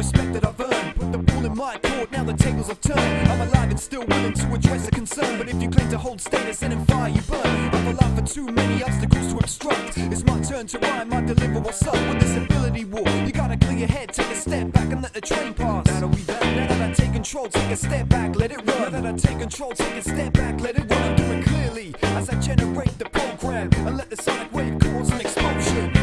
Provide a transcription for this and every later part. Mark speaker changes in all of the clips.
Speaker 1: respect that I've earned. Put the ball in my court, now the tables have turned. I'm alive and still willing to address a concern, but if you claim to hold status, then in fire you burn. I've allowed for too many obstacles to obstruct. It's my turn to rhyme, I deliver what's up. With this ability war, you gotta clear your head, take a step back and let the train pass. That'll be that. Now that I take control, take a step back, let it run. Now that I take control, take a step back, let it run. I'm doing clearly as I generate the program and let the sonic wave cause an explosion.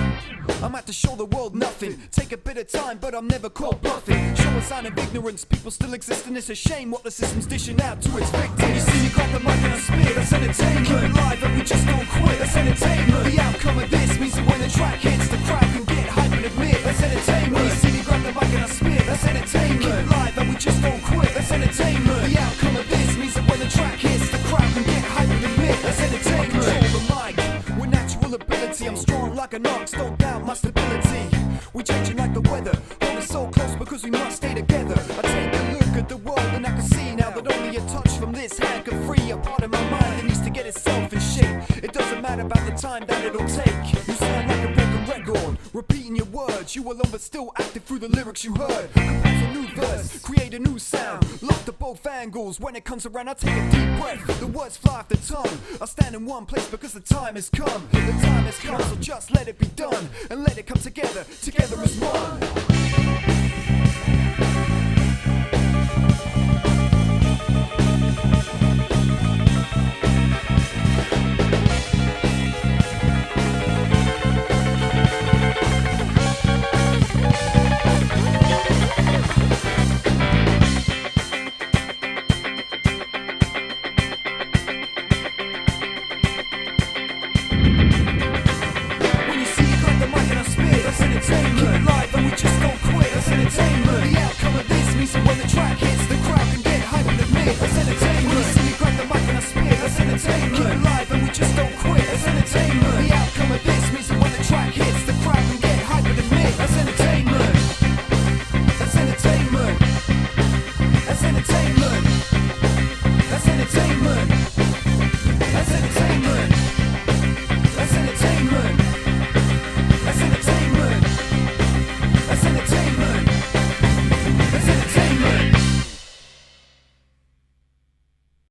Speaker 1: I'm out to show the world nothing. Take a bit of time, but I'm never caught bluffing. Show a sign of ignorance, people still exist, and it's a shame what the system's dishing out to its victims. You see me grab the mic and I spit, that's entertainment. Keep it live and we just don't quit, that's entertainment. The outcome of this means that when the track hits, the crowd can get hype and admit, that's entertainment. You see me grab the mic and I spit, that's entertainment. Keep it live and we just don't quit, that's entertainment. The outcome of this means that when the track hits, the crowd can get hype and admit, that's entertainment. I control the mic with natural ability, I'm strong like an ox, don't doubt my stability. We changing like the weather, hold us so close because we must stay together. I take a look at the world and I can see now that only a touch from this hand can free a part of my mind that needs to get itself in shape. It doesn't matter about the time that it'll take. You sound like a broken record, repeating your words. You alone but still active through the lyrics you heard. Compose a new verse, create a new sound. Lock to both angles, when it comes around I take a deep breath. The words fly off the tongue, I stand in one place because the time has come. The time has come, so just let it be done and let it come together, together as one.